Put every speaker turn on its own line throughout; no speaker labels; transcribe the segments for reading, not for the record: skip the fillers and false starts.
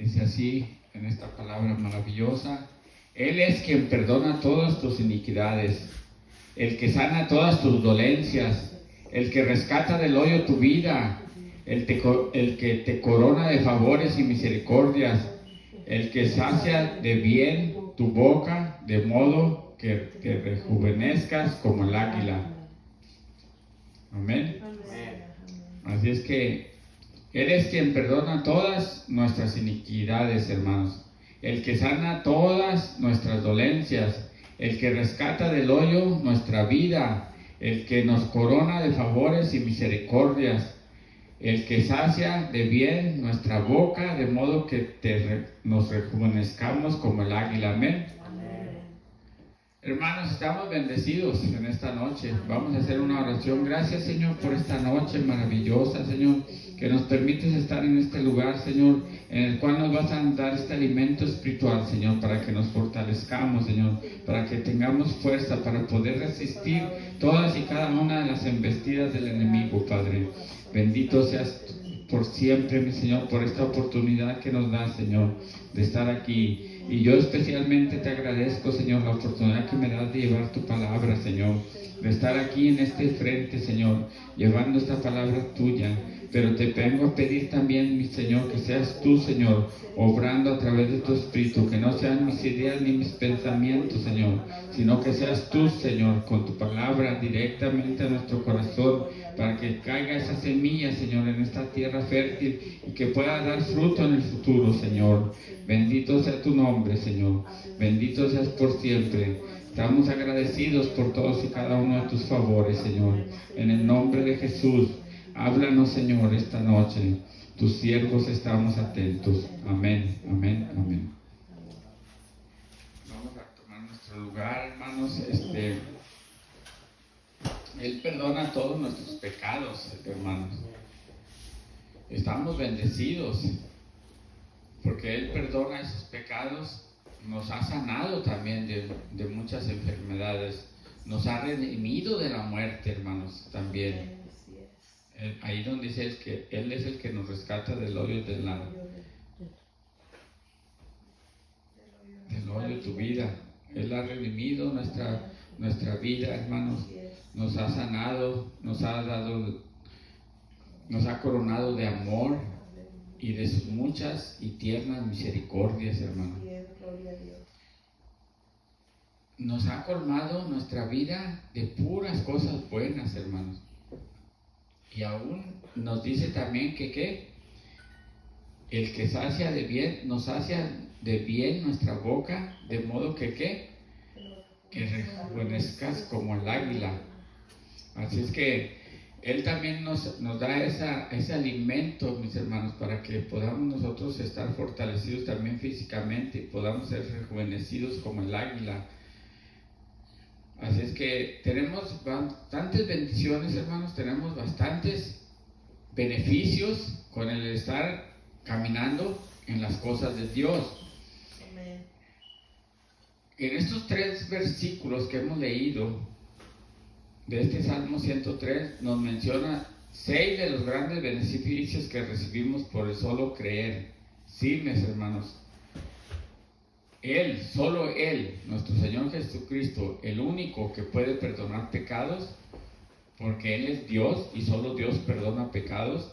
Dice así en esta palabra maravillosa: Él es quien perdona todas tus iniquidades, el que sana todas tus dolencias, el que rescata del hoyo tu vida, el que te corona de favores y misericordias, el que sacia de bien tu boca, de modo que te rejuvenezcas como el águila. Amén. Así es que Él es quien perdona todas nuestras iniquidades, hermanos, el que sana todas nuestras dolencias, el que rescata del hoyo nuestra vida, el que nos corona de favores y misericordias, el que sacia de bien nuestra boca, de modo que nos rejuvenezcamos como el águila. Amén. Hermanos, estamos bendecidos en esta noche. Vamos a hacer una oración. Gracias, Señor, por esta noche maravillosa, Señor, que nos permites estar en este lugar, Señor, en el cual nos vas a dar este alimento espiritual, Señor, para que nos fortalezcamos, Señor, para que tengamos fuerza para poder resistir todas y cada una de las embestidas del enemigo, Padre. Bendito seas por siempre, mi Señor, por esta oportunidad que nos das, Señor, de estar aquí. Y yo especialmente te agradezco, Señor, la oportunidad que me das de llevar tu palabra, Señor, de estar aquí en este frente, Señor, llevando esta palabra tuya. Pero te vengo a pedir también, mi Señor, que seas tú, Señor, obrando a través de tu Espíritu, que no sean mis ideas ni mis pensamientos, Señor, sino que seas tú, Señor, con tu palabra directamente a nuestro corazón, para que caiga esa semilla, Señor, en esta tierra fértil y que pueda dar fruto en el futuro, Señor. Bendito sea tu nombre, Señor. Bendito seas por siempre. Estamos agradecidos por todos y cada uno de tus favores, Señor. En el nombre de Jesús, háblanos, Señor, esta noche. Tus siervos estamos atentos. Amén, amén, amén. Vamos a tomar nuestro lugar, hermanos. Él perdona todos nuestros pecados, hermanos. Estamos bendecidos porque Él perdona esos pecados. Nos ha sanado también de muchas enfermedades. Nos ha redimido de la muerte, hermanos, también. Ahí donde dice que Él es el que nos rescata del hoyo del hoyo de tu vida. Él ha redimido nuestra vida, hermanos. Nos ha sanado, nos ha coronado de amor y de sus muchas y tiernas misericordias, hermanos. Nos ha colmado nuestra vida de puras cosas buenas, hermanos. Y aún nos dice también que el que sacia de bien, nos sacia de bien nuestra boca, de modo que rejuvenezcas como el águila. Así es que Él también nos da ese alimento, mis hermanos, para que podamos nosotros estar fortalecidos también físicamente y podamos ser rejuvenecidos como el águila. Así es que tenemos bastantes bendiciones, hermanos, tenemos bastantes beneficios con el estar caminando en las cosas de Dios. Amén. En estos 3 versículos que hemos leído de este Salmo 103 nos menciona 6 de los grandes beneficios que recibimos por el solo creer. Sí, mis hermanos. Él, solo Él, nuestro Señor Jesucristo, el único que puede perdonar pecados, porque Él es Dios y solo Dios perdona pecados.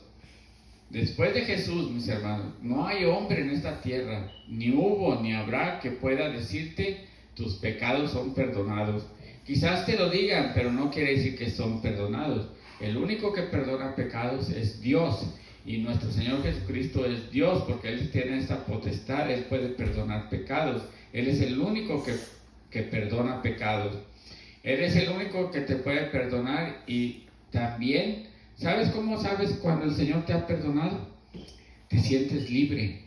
Después de Jesús, mis hermanos, no hay hombre en esta tierra, ni hubo ni habrá que pueda decirte tus pecados son perdonados. Quizás te lo digan, pero no quiere decir que son perdonados. El único que perdona pecados es Dios. Y nuestro Señor Jesucristo es Dios, porque Él tiene esta potestad. Él puede perdonar pecados. Él es el único que perdona pecados. Él es el único que te puede perdonar. Y también, ¿sabes cómo sabes cuando el Señor te ha perdonado? Te sientes libre.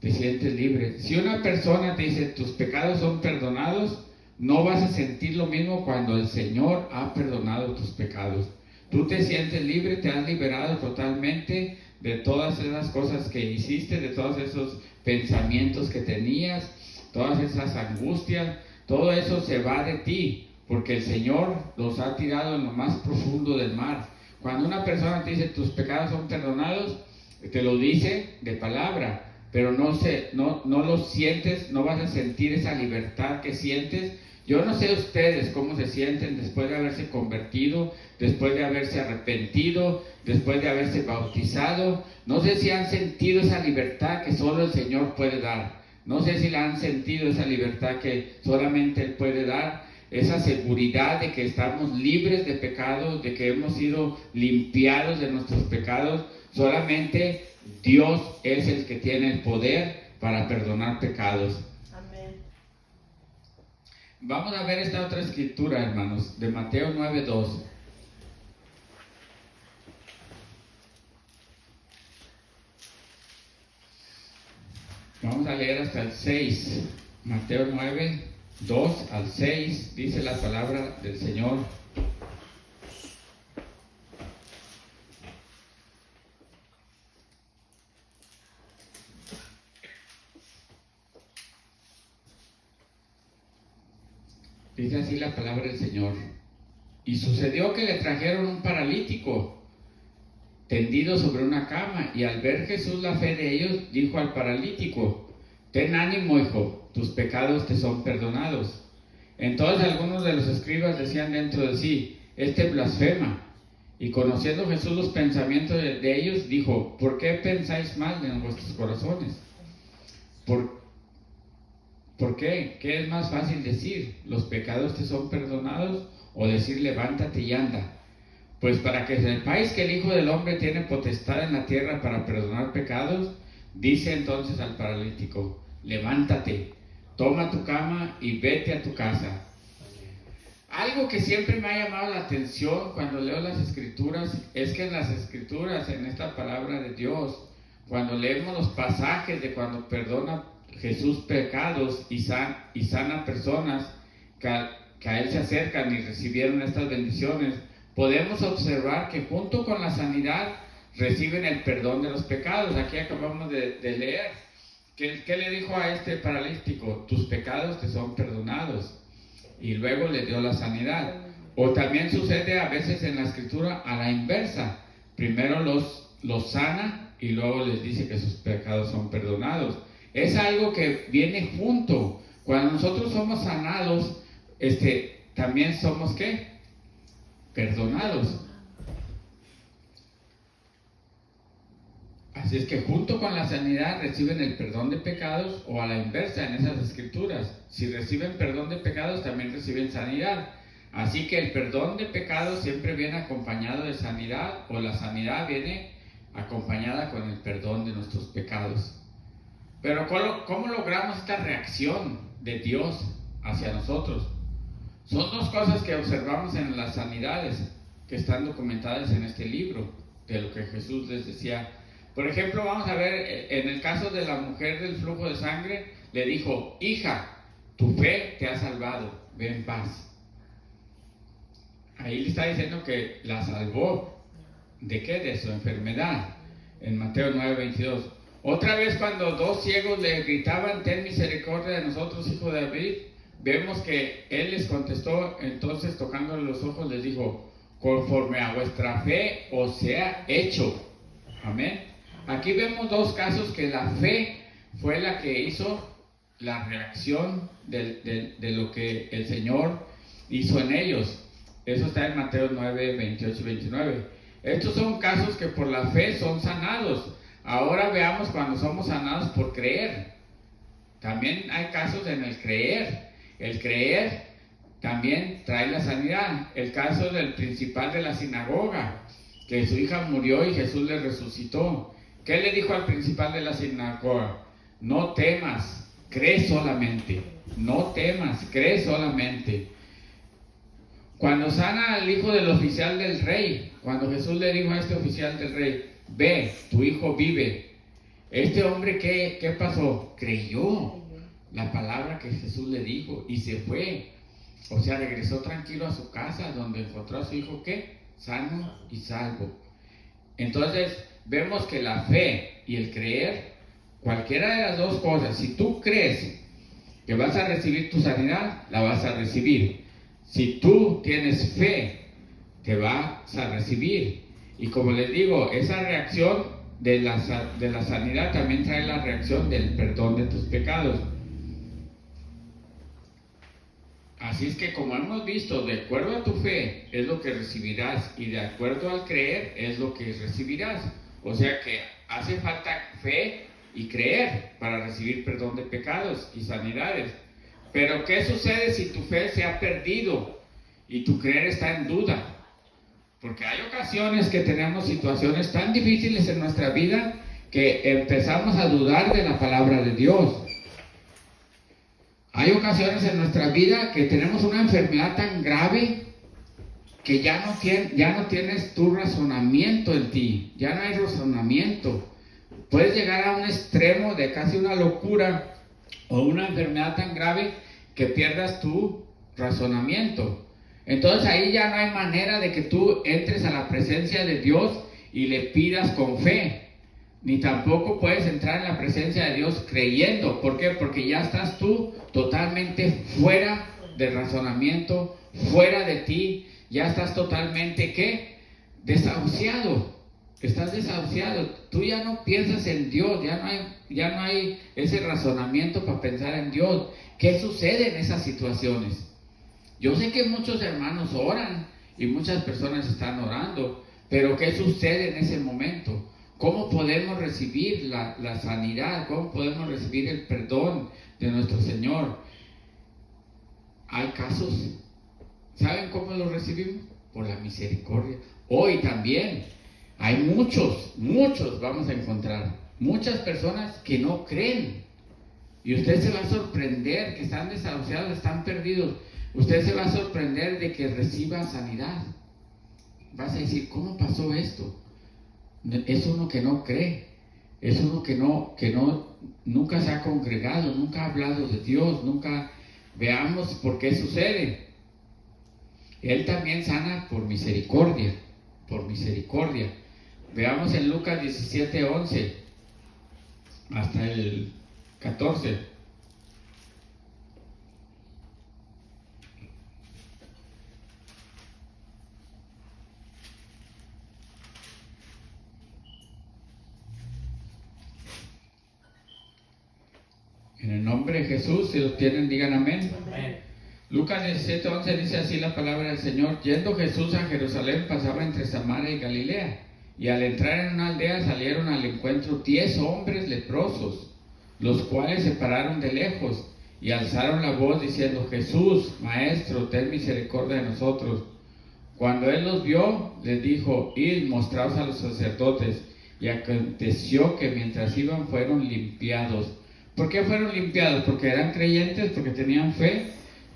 Te sientes libre. Si una persona te dice tus pecados son perdonados, no vas a sentir lo mismo cuando el Señor ha perdonado tus pecados. Tú te sientes libre, te has liberado totalmente de todas esas cosas que hiciste, de todos esos pensamientos que tenías, todas esas angustias, todo eso se va de ti, porque el Señor los ha tirado en lo más profundo del mar. Cuando una persona te dice tus pecados son perdonados, te lo dice de palabra, pero no lo sientes, no vas a sentir esa libertad que sientes. Yo no sé ustedes cómo se sienten después de haberse convertido, después de haberse arrepentido, después de haberse bautizado. No sé si han sentido esa libertad que solo el Señor puede dar. No sé si la han sentido, esa libertad que solamente Él puede dar, esa seguridad de que estamos libres de pecados, de que hemos sido limpiados de nuestros pecados. Solamente Dios es el que tiene el poder para perdonar pecados.
Amén.
Vamos a ver esta otra escritura, hermanos, de Mateo 9:2. Vamos a leer hasta el 6. Mateo 9:2 al 6, dice la palabra del Señor. Dice así la palabra del Señor. Y sucedió que le trajeron un paralítico tendido sobre una cama, y al ver Jesús la fe de ellos, dijo al paralítico: ten ánimo, hijo, tus pecados te son perdonados. Entonces algunos de los escribas decían dentro de sí: este blasfema. Y conociendo Jesús los pensamientos de ellos, dijo: ¿por qué pensáis mal en vuestros corazones? ¿Por qué? ¿Qué es más fácil decir? ¿los pecados te son perdonados? O decir: levántate y anda. Pues para que sepáis que el Hijo del Hombre tiene potestad en la tierra para perdonar pecados, dice entonces al paralítico: levántate, toma tu cama y vete a tu casa. Algo que siempre me ha llamado la atención cuando leo las Escrituras es que en las Escrituras, en esta palabra de Dios, cuando leemos los pasajes de cuando perdona Jesús pecados y sana personas que a Él se acercan y recibieron estas bendiciones, podemos observar que junto con la sanidad reciben el perdón de los pecados. Aquí acabamos de leer. ¿Qué le dijo a este paralítico? Tus pecados te son perdonados. Y luego le dio la sanidad. O también sucede a veces en la Escritura a la inversa. Primero los sana y luego les dice que sus pecados son perdonados. Es algo que viene junto. Cuando nosotros somos sanados, también somos ¿qué? Perdonados. Así es que junto con la sanidad reciben el perdón de pecados, o a la inversa en esas escrituras. Si reciben perdón de pecados, también reciben sanidad. Así que el perdón de pecados siempre viene acompañado de sanidad, o la sanidad viene acompañada con el perdón de nuestros pecados. Pero ¿cómo logramos esta reacción de Dios hacia nosotros? Son dos cosas que observamos en las sanidades que están documentadas en este libro, de lo que Jesús les decía. Por ejemplo, vamos a ver, en el caso de la mujer del flujo de sangre, le dijo: hija, tu fe te ha salvado, ve en paz. Ahí le está diciendo que la salvó. ¿De qué? De su enfermedad. En Mateo 9:22. Otra vez, cuando dos ciegos le gritaban: ten misericordia de nosotros, hijo de David, vemos que él les contestó, entonces tocándole los ojos les dijo: conforme a vuestra fe os sea hecho. Amén. Aquí vemos dos casos que la fe fue la que hizo la reacción de lo que el Señor hizo en ellos. Eso está en Mateo 9, 28 y 29. Estos son casos que por la fe son sanados. Ahora veamos cuando somos sanados por creer. También hay casos en el creer. El creer también trae la sanidad. El caso del principal de la sinagoga, que su hija murió y Jesús le resucitó. ¿Qué le dijo al principal de la sinagoga? No temas, cree solamente. No temas, cree solamente. Cuando sana al hijo del oficial del rey, cuando Jesús le dijo a este oficial del rey: ve, tu hijo vive. Este hombre, ¿qué pasó? Creyó la palabra que Jesús le dijo y se fue. O sea, regresó tranquilo a su casa, donde encontró a su hijo, ¿qué? Sano y salvo. Entonces, vemos que la fe y el creer, cualquiera de las dos cosas, si tú crees que vas a recibir tu sanidad, la vas a recibir. Si tú tienes fe, te vas a recibir. Y como les digo, esa reacción de la sanidad también trae la reacción del perdón de tus pecados. Así es que, como hemos visto, de acuerdo a tu fe es lo que recibirás, y de acuerdo al creer es lo que recibirás. O sea que hace falta fe y creer para recibir perdón de pecados y sanidades. Pero ¿qué sucede si tu fe se ha perdido y tu creer está en duda? Porque hay ocasiones que tenemos situaciones tan difíciles en nuestra vida que empezamos a dudar de la palabra de Dios. Hay ocasiones en nuestra vida que tenemos una enfermedad tan grave que ya no tienes tu razonamiento en ti, ya no hay razonamiento. Puedes llegar a un extremo de casi una locura o una enfermedad tan grave que pierdas tu razonamiento. Entonces ahí ya no hay manera de que tú entres a la presencia de Dios y le pidas con fe. Ni tampoco puedes entrar en la presencia de Dios creyendo. ¿Por qué? Porque ya estás tú totalmente fuera de razonamiento, fuera de ti. Ya estás totalmente, ¿qué? Desahuciado. Estás desahuciado. Tú ya no piensas en Dios. Ya no hay ese razonamiento para pensar en Dios. ¿Qué sucede en esas situaciones? Yo sé que muchos hermanos oran y muchas personas están orando, pero ¿qué sucede en ese momento? ¿Cómo podemos recibir la sanidad? ¿Cómo podemos recibir el perdón de nuestro Señor? Hay casos. ¿Saben cómo lo recibimos? Por la misericordia. Hoy también hay muchos vamos a encontrar. Muchas personas que no creen. Y usted se va a sorprender que están desahuciados, están perdidos. Usted se va a sorprender de que reciba sanidad. Vas a decir, ¿cómo pasó esto? Es uno que no cree. Es uno que nunca se ha congregado, nunca ha hablado de Dios, nunca veamos por qué sucede. Él también sana por misericordia, por misericordia. Veamos en Lucas 17:11 hasta el 14. En el nombre de Jesús, si lo tienen, digan amén. Amén. Lucas 17:11 dice así la palabra del Señor. Yendo Jesús a Jerusalén, pasaba entre Samaria y Galilea. Y al entrar en una aldea salieron al encuentro 10 hombres leprosos, los cuales se pararon de lejos y alzaron la voz diciendo: Jesús, Maestro, ten misericordia de nosotros. Cuando él los vio, les dijo: Id, mostraos a los sacerdotes. Y aconteció que mientras iban fueron limpiados. ¿Por qué fueron limpiados? ¿Porque eran creyentes? ¿Porque tenían fe?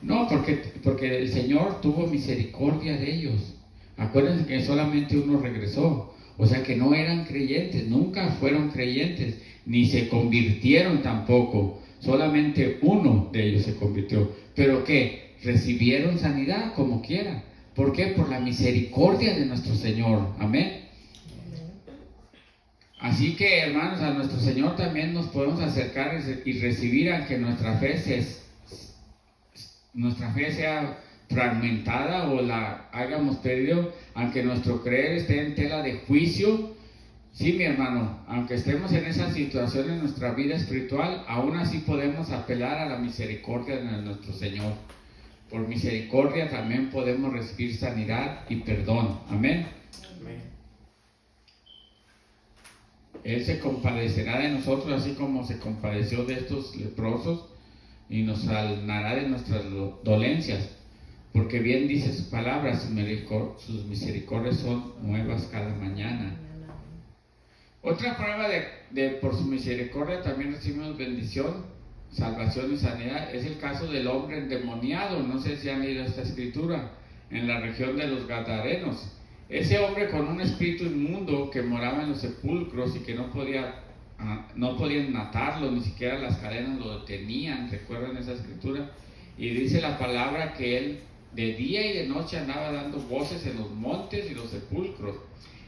No, porque el Señor tuvo misericordia de ellos. Acuérdense que solamente uno regresó. O sea que no eran creyentes, nunca fueron creyentes, ni se convirtieron tampoco. Solamente uno de ellos se convirtió. ¿Pero qué? Recibieron sanidad como quiera. ¿Por qué? Por la misericordia de nuestro Señor. Amén. Así que, hermanos, a nuestro Señor también nos podemos acercar y recibir, aunque nuestra fe sea fragmentada o la hayamos perdido, aunque nuestro creer esté en tela de juicio. Sí, mi hermano, aunque estemos en esa situación en nuestra vida espiritual, aún así podemos apelar a la misericordia de nuestro Señor. Por misericordia también podemos recibir sanidad y perdón. Amén. Amén. Él se compadecerá de nosotros así como se compadeció de estos leprosos y nos sanará de nuestras dolencias. Porque bien dice su palabra, sus misericordias son nuevas cada mañana. Otra prueba de por su misericordia también recibimos bendición, salvación y sanidad. Es el caso del hombre endemoniado. No sé si han leído esta escritura, en la región de los Gadarenos. Ese hombre con un espíritu inmundo que moraba en los sepulcros y que no podían matarlo, ni siquiera las cadenas lo detenían. ¿Recuerdan esa escritura? Y dice la palabra que él de día y de noche andaba dando voces en los montes y los sepulcros.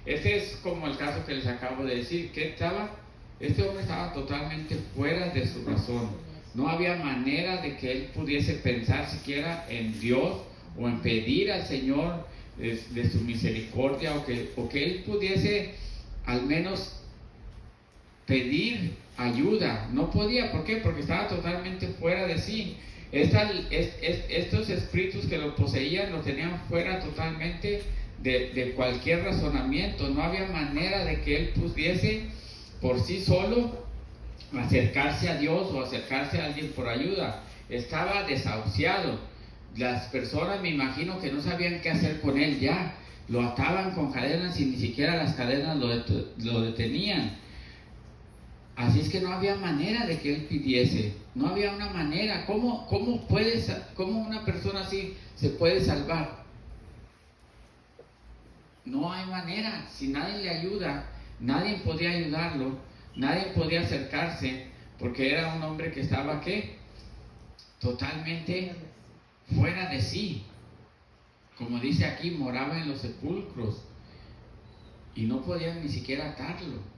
Este es como el caso que les acabo de decir, que este hombre estaba totalmente fuera de su razón. No había manera de que él pudiese pensar siquiera en Dios o en pedir al Señor de su misericordia, o que él pudiese al menos pedir ayuda. No podía, ¿por qué? Porque estaba totalmente fuera de sí. Estos espíritus que lo poseían lo tenían fuera totalmente de cualquier razonamiento. No había manera de que él pudiese por sí solo acercarse a Dios o acercarse a alguien por ayuda. Estaba desahuciado. Las personas, me imagino, que no sabían qué hacer con él ya. Lo ataban con cadenas y ni siquiera las cadenas lo detenían. Así es que no había manera de que él pidiese. No había una manera. ¿Cómo una persona así se puede salvar? No hay manera. Si nadie le ayuda, nadie podía ayudarlo, nadie podía acercarse, porque era un hombre que estaba, ¿qué? Totalmente fuera de sí. Como dice aquí, moraba en los sepulcros y no podían ni siquiera atarlo.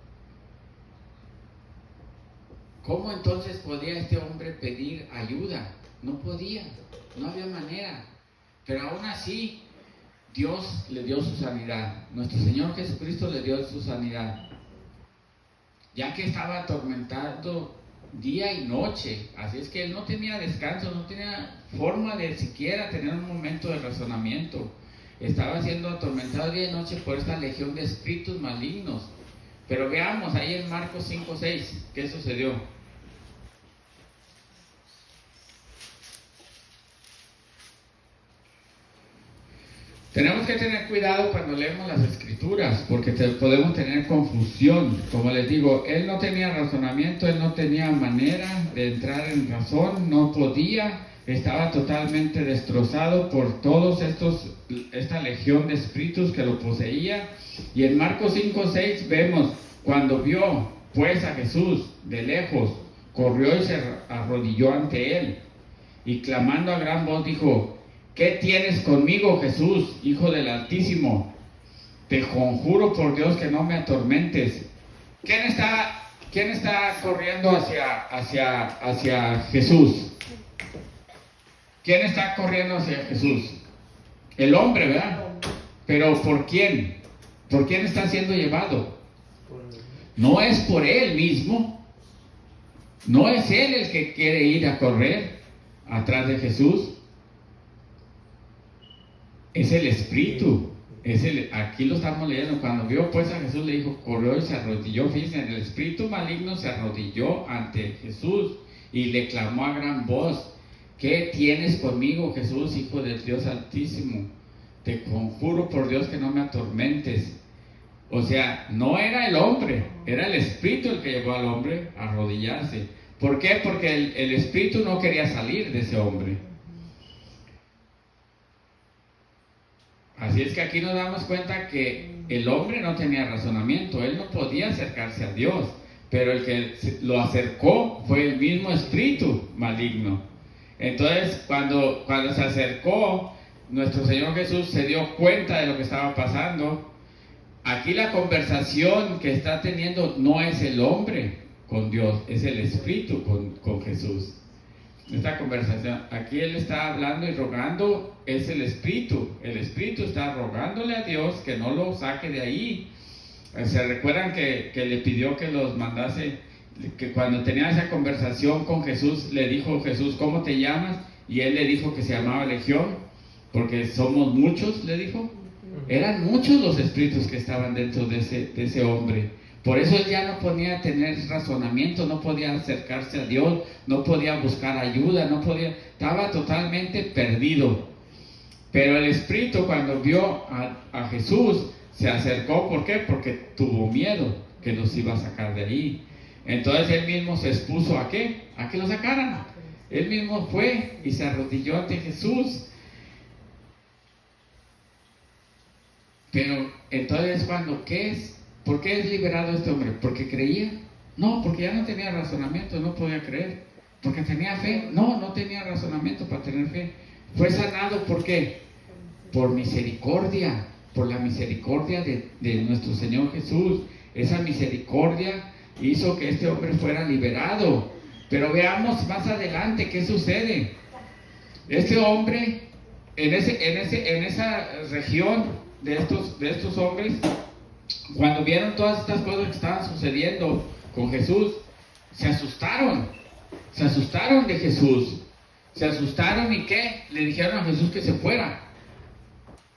¿Cómo entonces podía este hombre pedir ayuda? No podía, no había manera. Pero aún así, Dios le dio su sanidad. Nuestro Señor Jesucristo le dio su sanidad, ya que estaba atormentado día y noche. Así es que él no tenía descanso, no tenía forma de siquiera tener un momento de razonamiento. Estaba siendo atormentado día y noche por esta legión de espíritus malignos. Pero veamos ahí en Marcos 5:6, ¿qué sucedió? Tenemos que tener cuidado cuando leemos las escrituras, porque podemos tener confusión. Como les digo, él no tenía razonamiento, él no tenía manera de entrar en razón, no podía, estaba totalmente destrozado por todos esta legión de espíritus que lo poseía. Y en Marcos 5:6 vemos, cuando vio pues a Jesús de lejos, corrió y se arrodilló ante él, y clamando a gran voz dijo: ¿qué tienes conmigo, Jesús, Hijo del Altísimo? Te conjuro por Dios que no me atormentes. ¿Quién está corriendo hacia Jesús? ¿Quién está corriendo hacia Jesús? El hombre, ¿verdad? Pero ¿por quién? ¿Por quién está siendo llevado? No es por él mismo. No es él el que quiere ir a correr atrás de Jesús. Es el espíritu. Aquí lo estamos leyendo. Cuando vio pues a Jesús, le dijo, corrió y se arrodilló. Fíjense, el espíritu maligno se arrodilló ante Jesús y le clamó a gran voz: ¿qué tienes conmigo, Jesús, Hijo del Dios Altísimo? Te conjuro por Dios que no me atormentes. O sea, no era el hombre, era el espíritu el que llevó al hombre a arrodillarse. ¿Por qué? Porque el espíritu no quería salir de ese hombre. Así es que aquí nos damos cuenta que el hombre no tenía razonamiento, él no podía acercarse a Dios, pero el que lo acercó fue el mismo espíritu maligno. Entonces, cuando se acercó, nuestro Señor Jesús se dio cuenta de lo que estaba pasando. Aquí la conversación que está teniendo no es el hombre con Dios, es el espíritu con Jesús. Esta conversación, aquí él está hablando y rogando, es el espíritu está rogándole a Dios que no lo saque de ahí. Se recuerdan que le pidió que los mandase, que cuando tenía esa conversación con Jesús, le dijo Jesús: ¿cómo te llamas? Y él le dijo que se llamaba Legión, porque somos muchos, le dijo. Eran muchos los espíritus que estaban dentro de ese hombre. Por eso él ya no podía tener razonamiento, no podía acercarse a Dios, no podía buscar ayuda, estaba totalmente perdido. Pero el espíritu, cuando vio a Jesús, se acercó. ¿Por qué? Porque tuvo miedo que los iba a sacar de ahí. Entonces él mismo se expuso ¿a qué? A que lo sacaran. Él mismo fue y se arrodilló ante Jesús. Pero entonces ¿por qué es liberado este hombre? ¿Porque creía? No, porque ya no tenía razonamiento, no podía creer. ¿Porque tenía fe? No tenía razonamiento para tener fe. Fue sanado, ¿por qué? Por misericordia, por la misericordia de nuestro Señor Jesús. Esa misericordia hizo que este hombre fuera liberado. Pero veamos más adelante qué sucede. Este hombre, en esa región de estos hombres, cuando vieron todas estas cosas que estaban sucediendo con Jesús, se asustaron de Jesús, se asustaron y ¿qué? Le dijeron a Jesús que se fuera,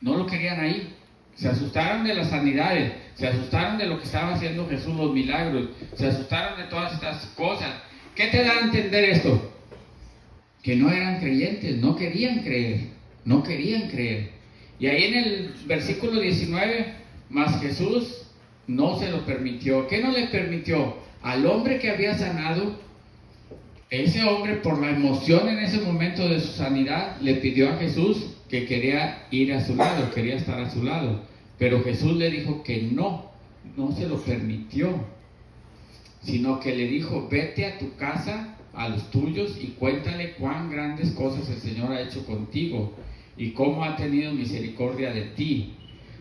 no lo querían ahí, se asustaron de las sanidades, se asustaron de lo que estaba haciendo Jesús, los milagros, se asustaron de todas estas cosas. ¿Qué te da a entender esto? Que no eran creyentes, no querían creer. Y ahí en el versículo 19, mas Jesús no se lo permitió. ¿Qué no le permitió? Al hombre que había sanado, ese hombre por la emoción en ese momento de su sanidad, le pidió a Jesús que quería ir a su lado, quería estar a su lado. Pero Jesús le dijo que no se lo permitió, sino que le dijo, vete a tu casa, a los tuyos, y cuéntale cuán grandes cosas el Señor ha hecho contigo y cómo ha tenido misericordia de ti.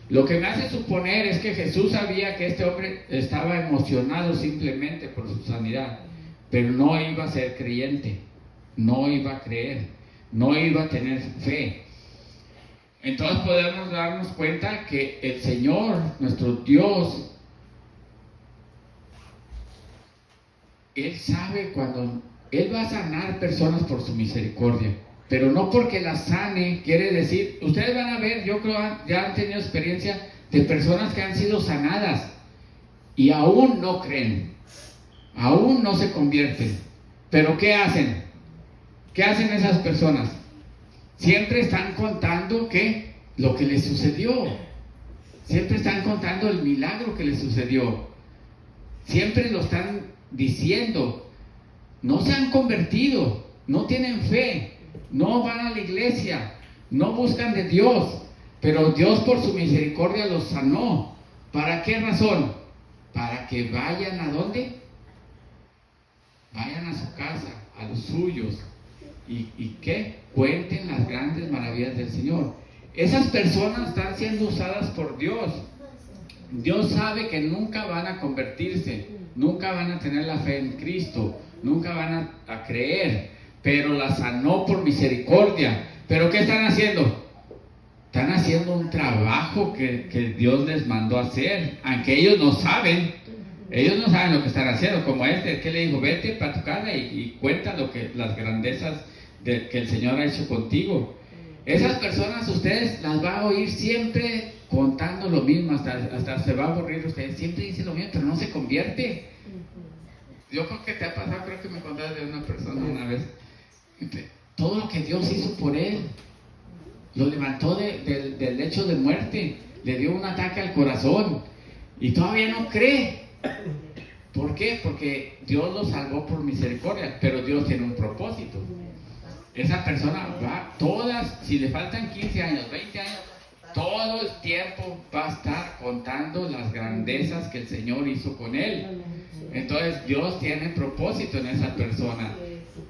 Lo que me hace suponer es que Jesús sabía que este hombre estaba emocionado simplemente por su sanidad, pero no iba a ser creyente, no iba a creer, no iba a tener fe. Entonces podemos darnos cuenta que el Señor, nuestro Dios, Él sabe cuando Él va a sanar personas por su misericordia, pero no porque las sane, quiere decir, ustedes van a ver, yo creo ya han tenido experiencia de personas que han sido sanadas y aún no creen, aún no se convierten. Pero ¿qué hacen? ¿Qué hacen esas personas? Siempre están contando lo que les sucedió, siempre están contando el milagro que les sucedió, siempre lo están diciendo. No se han convertido, no tienen fe, no van a la iglesia, no buscan de Dios, pero Dios por su misericordia los sanó. ¿Para qué razón? Para que vayan ¿a dónde? Vayan a su casa, a los suyos, y ¿qué? Cuenten las grandes maravillas del Señor. Esas personas están siendo usadas por Dios. Dios sabe que nunca van a convertirse, nunca van a tener la fe en Cristo, nunca van a creer, pero la sanó por misericordia. ¿Pero qué están haciendo? Están haciendo un trabajo que Dios les mandó a hacer, aunque ellos no saben lo que están haciendo. Como que le dijo, vete para tu casa y cuenta las grandezas que el Señor ha hecho contigo. Esas personas ustedes las va a oír siempre contando lo mismo, hasta se va a aburrir ustedes, siempre dice lo mismo, pero no se convierte. Yo creo que te ha pasado, creo que me contaste de una persona una vez, todo lo que Dios hizo por él, lo levantó del lecho de muerte, le dio un ataque al corazón y todavía no cree. ¿Por qué? Porque Dios lo salvó por misericordia, pero Dios tiene un propósito. Esa persona va si le faltan 15 años, 20 años, todo el tiempo va a estar contando las grandezas que el Señor hizo con él. Entonces Dios tiene propósito en esa persona.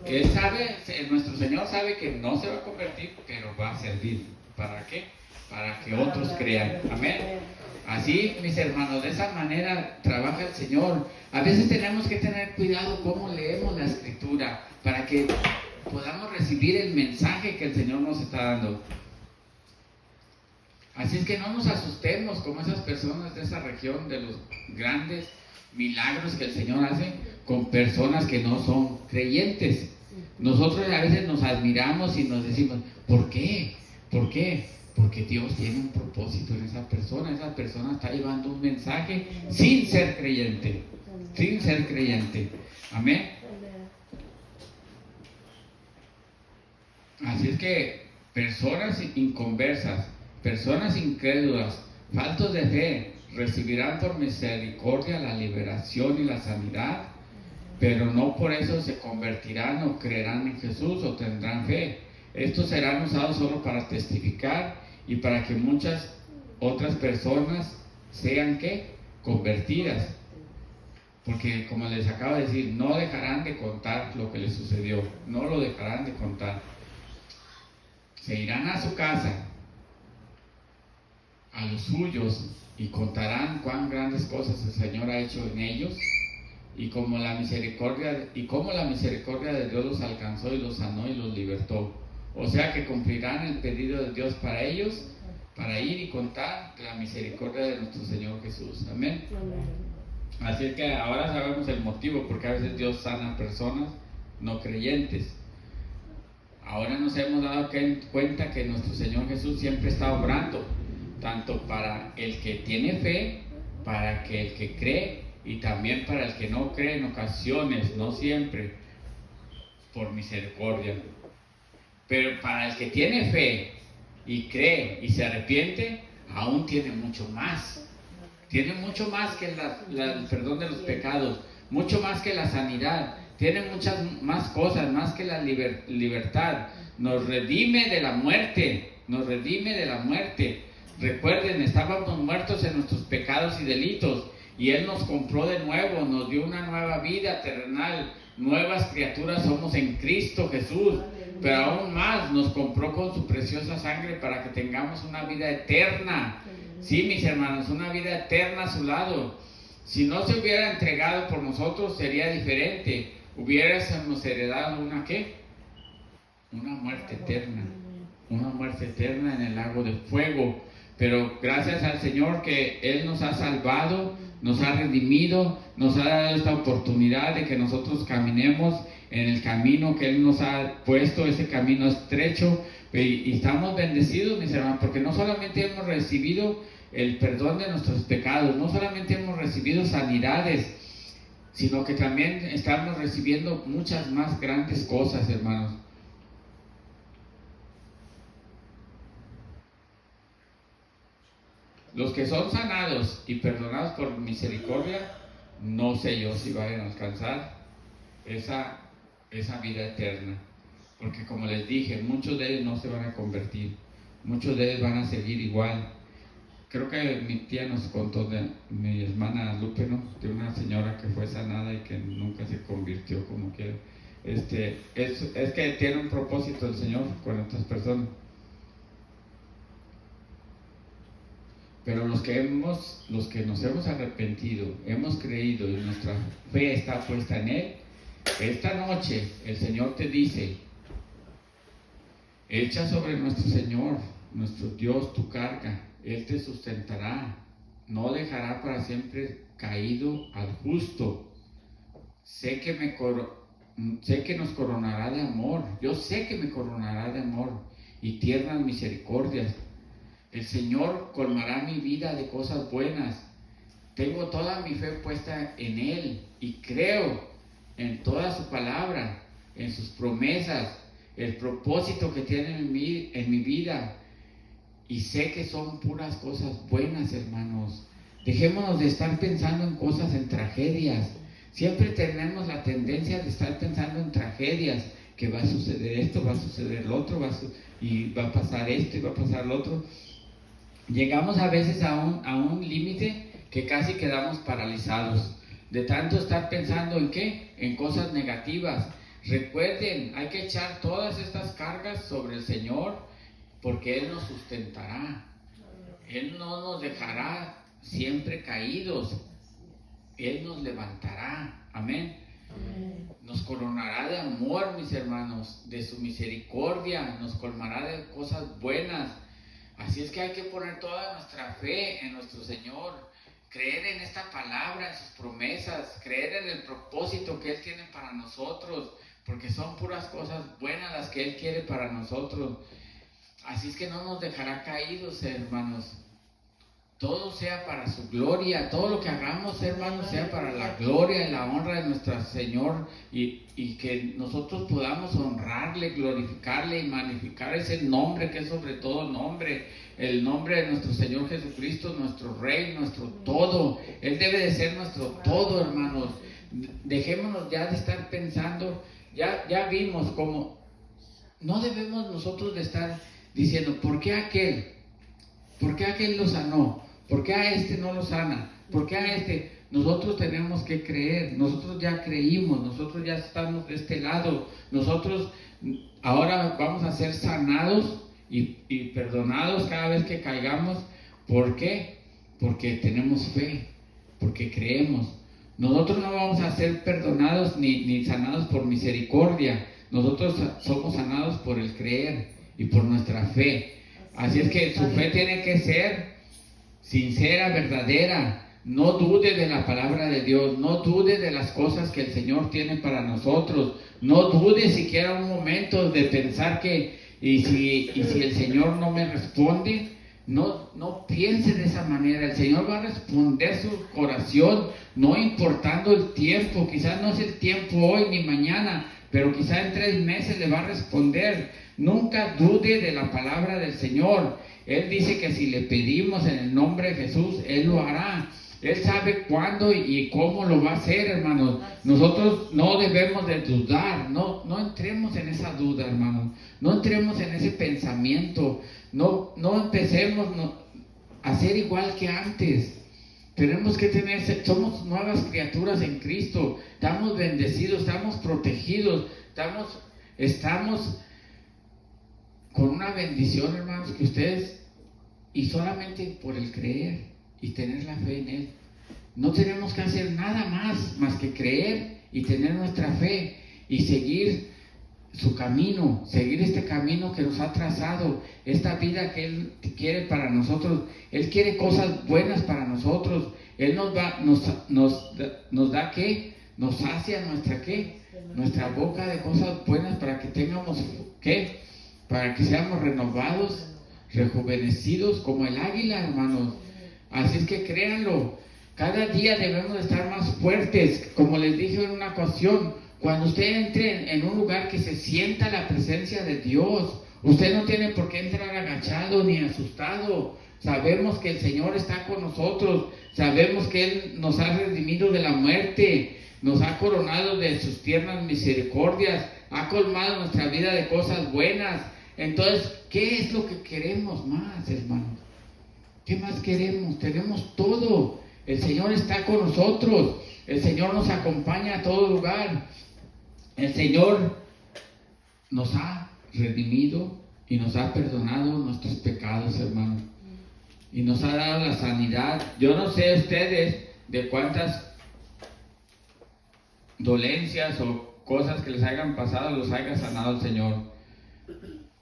Él sabe, nuestro Señor sabe que no se va a convertir, pero va a servir. ¿Para qué? Para que otros crean. Amén. Así, mis hermanos, de esa manera trabaja el Señor. A veces tenemos que tener cuidado cómo leemos la Escritura para que podamos recibir el mensaje que el Señor nos está dando. Así es que no nos asustemos como esas personas de esa región, de los grandes milagros que el Señor hace con personas que no son creyentes. Nosotros a veces nos admiramos y nos decimos, ¿por qué? ¿Por qué? Porque Dios tiene un propósito en esa persona está llevando un mensaje sin ser creyente, amén. Así es que personas inconversas, personas incrédulas, faltos de fe, recibirán por misericordia la liberación y la sanidad, pero no por eso se convertirán o creerán en Jesús o tendrán fe. Estos serán usados solo para testificar y para que muchas otras personas sean convertidas. Porque como les acabo de decir, no dejarán de contar lo que les sucedió, no lo dejarán de contar. Se irán a su casa, a los suyos, y contarán cuán grandes cosas el Señor ha hecho en ellos y cómo la misericordia de Dios los alcanzó y los sanó y los libertó. O sea que cumplirán el pedido de Dios para ellos, para ir y contar la misericordia de nuestro Señor Jesús. Amén. Así es que ahora sabemos el motivo, porque a veces Dios sana a personas no creyentes. Ahora nos hemos dado cuenta que nuestro Señor Jesús siempre está obrando, tanto para el que tiene fe, para el que cree, y también para el que no cree en ocasiones, no siempre, por misericordia. Pero para el que tiene fe y cree y se arrepiente, aún tiene mucho más. Tiene mucho más que el perdón de los pecados, mucho más que la sanidad. Tiene muchas más cosas, más que la libertad. Nos redime de la muerte, nos redime de la muerte. Recuerden, estábamos muertos en nuestros pecados y delitos, y Él nos compró de nuevo, nos dio una nueva vida terrenal. Nuevas criaturas somos en Cristo Jesús, pero aún más nos compró con su preciosa sangre para que tengamos una vida eterna. Sí, mis hermanos, una vida eterna a su lado. Si no se hubiera entregado por nosotros, sería diferente. Hubiéramos heredado una ¿qué? Una muerte eterna. Una muerte eterna en el lago de fuego. Pero gracias al Señor que Él nos ha salvado, nos ha redimido, nos ha dado esta oportunidad de que nosotros caminemos en el camino que Él nos ha puesto, ese camino estrecho, y estamos bendecidos, mis hermanos, porque no solamente hemos recibido el perdón de nuestros pecados, no solamente hemos recibido sanidades, sino que también estamos recibiendo muchas más grandes cosas, hermanos. Los que son sanados y perdonados por misericordia, no sé yo si vayan a alcanzar esa vida eterna. Porque como les dije, muchos de ellos no se van a convertir. Muchos de ellos van a seguir igual. Creo que mi tía nos contó de mi hermana Lupe, ¿no? De una señora que fue sanada y que nunca se convirtió como quiera. Es que tiene un propósito el Señor con estas personas. Pero los que nos hemos arrepentido, hemos creído y nuestra fe está puesta en Él, esta noche el Señor te dice: echa sobre nuestro Señor, nuestro Dios, tu carga. Él te sustentará, no dejará para siempre caído al justo. Sé que nos coronará de amor, yo sé que me coronará de amor y tiernas misericordias. El Señor colmará mi vida de cosas buenas. Tengo toda mi fe puesta en Él y creo en toda su palabra, en sus promesas, el propósito que tiene en mi vida. Y sé que son puras cosas buenas, hermanos. Dejémonos de estar pensando en cosas, en tragedias. Siempre tenemos la tendencia de estar pensando en tragedias, que va a suceder esto, va a suceder lo otro, y va a pasar esto y va a pasar lo otro. Llegamos a veces a un límite que casi quedamos paralizados de tanto estar pensando en ¿qué? En cosas negativas. Recuerden, hay que echar todas estas cargas sobre el Señor, porque Él nos sustentará. Él no nos dejará siempre caídos. Él nos levantará. Amén. Nos coronará de amor, mis hermanos, de su misericordia, nos colmará de cosas buenas. Así es que hay que poner toda nuestra fe en nuestro Señor, creer en esta palabra, en sus promesas, creer en el propósito que Él tiene para nosotros, porque son puras cosas buenas las que Él quiere para nosotros. Así es que no nos dejará caídos, hermanos. Todo sea para su gloria, todo lo que hagamos, hermanos, sea para la gloria y la honra de nuestro Señor, y que nosotros podamos honrarle, glorificarle y magnificar ese nombre que es sobre todo nombre, el nombre de nuestro Señor Jesucristo, nuestro Rey, nuestro todo. Él debe de ser nuestro todo, hermanos. Dejémonos ya de estar pensando, ya vimos cómo no debemos nosotros de estar diciendo: ¿por qué aquel? ¿Por qué aquel lo sanó? ¿Por qué a este no lo sana? ¿Por qué a este? Nosotros tenemos que creer, nosotros ya creímos, nosotros ya estamos de este lado, nosotros ahora vamos a ser sanados y perdonados cada vez que caigamos. ¿Por qué? Porque tenemos fe, porque creemos. Nosotros no vamos a ser perdonados ni sanados por misericordia, nosotros somos sanados por el creer y por nuestra fe. Así es que su fe tiene que ser sincera, verdadera. No dude de la palabra de Dios, no dude de las cosas que el Señor tiene para nosotros, no dude siquiera un momento de pensar que, y si el Señor no me responde, no piense de esa manera. El Señor va a responder su oración, no importando el tiempo. Quizás no es el tiempo hoy ni mañana, pero quizás en 3 meses le va a responder. Nunca dude de la palabra del Señor. Él dice que si le pedimos en el nombre de Jesús, Él lo hará. Él sabe cuándo y cómo lo va a hacer, hermanos. Nosotros no debemos de dudar, no entremos en esa duda, hermanos. No entremos en ese pensamiento. No empecemos a ser igual que antes. Tenemos que somos nuevas criaturas en Cristo. Estamos bendecidos, estamos protegidos, estamos con una bendición, hermanos, que ustedes, y solamente por el creer y tener la fe en Él, no tenemos que hacer nada más que creer y tener nuestra fe y seguir su camino, seguir este camino que nos ha trazado, esta vida que Él quiere para nosotros. Él quiere cosas buenas para nosotros. Él nos da ¿qué? Nos sacia nuestra boca de cosas buenas para que tengamos ¿qué? Para que seamos renovados, rejuvenecidos como el águila, hermanos. Así es que créanlo, cada día debemos estar más fuertes. Como les dije en una ocasión, cuando usted entre en un lugar que se sienta la presencia de Dios, usted no tiene por qué entrar agachado ni asustado. Sabemos que el Señor está con nosotros, sabemos que Él nos ha redimido de la muerte, nos ha coronado de sus tiernas misericordias, ha colmado nuestra vida de cosas buenas. Entonces, ¿qué es lo que queremos más, hermanos? ¿Qué más queremos? Tenemos todo. El Señor está con nosotros. El Señor nos acompaña a todo lugar. El Señor nos ha redimido y nos ha perdonado nuestros pecados, hermanos. Y nos ha dado la sanidad. Yo no sé ustedes de cuántas dolencias o cosas que les hayan pasado los haya sanado el Señor.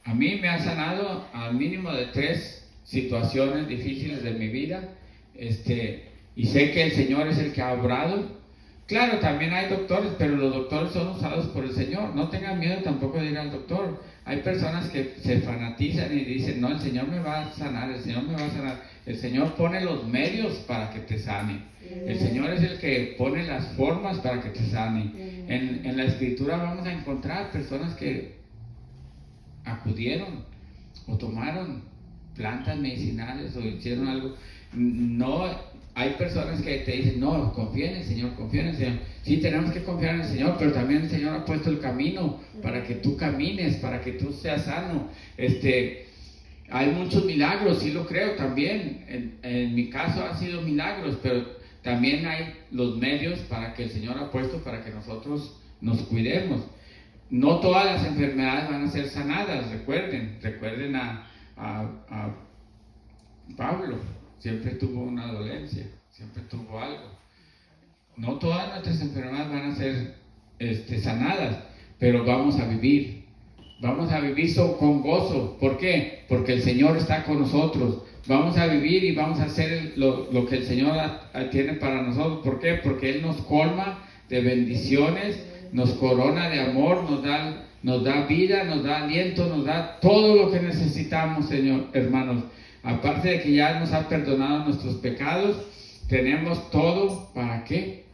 A mí me ha sanado al mínimo de 3 situaciones difíciles de mi vida, y sé que el Señor es el que ha obrado. Claro, también hay doctores, pero los doctores son usados por el Señor. No tengan miedo tampoco de ir al doctor. Hay personas que se fanatizan y dicen, no, el Señor me va a sanar, el Señor me va a sanar. El Señor pone los medios para que te sane. El Señor es el que pone las formas para que te sane. En la Escritura vamos a encontrar personas que acudieron o tomaron plantas medicinales o hicieron algo. No, hay personas que te dicen, no, confía en el Señor, confía en el Señor. Sí, tenemos que confiar en el Señor, pero también el Señor ha puesto el camino para que tú camines, para que tú seas sano. Hay muchos milagros, sí lo creo también. En mi caso han sido milagros, pero también hay los medios para que el Señor ha puesto para que nosotros nos cuidemos. No todas las enfermedades van a ser sanadas, recuerden a Pablo, siempre tuvo una dolencia, siempre tuvo algo. No todas nuestras enfermedades van a ser sanadas, pero vamos a vivir con gozo. ¿Por qué? Porque el Señor está con nosotros. Vamos a vivir y vamos a hacer lo que el Señor tiene para nosotros. ¿Por qué? Porque Él nos colma de bendiciones, nos corona de amor, nos da vida, nos da aliento, nos da todo lo que necesitamos, Señor, hermanos. Aparte de que ya nos ha perdonado nuestros pecados, tenemos todo, ¿para qué?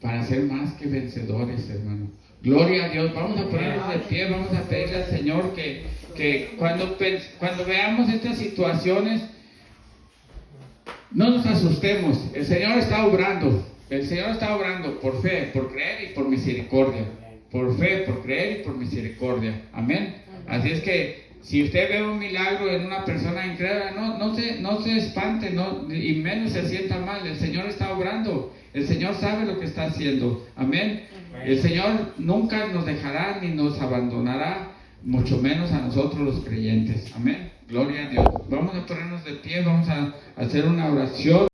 Para ser más que vencedores, hermanos. Gloria a Dios. Vamos a ponernos de pie, vamos a pedirle al Señor que cuando veamos estas situaciones, no nos asustemos. El Señor está obrando. El Señor está obrando por fe, por creer y por misericordia. Por fe, por creer y por misericordia. Amén. Así es que si usted ve un milagro en una persona incrédula, no se espante, y menos se sienta mal. El Señor está obrando. El Señor sabe lo que está haciendo. Amén. El Señor nunca nos dejará ni nos abandonará, mucho menos a nosotros los creyentes. Amén. Gloria a Dios. Vamos a ponernos de pie, vamos a hacer una oración.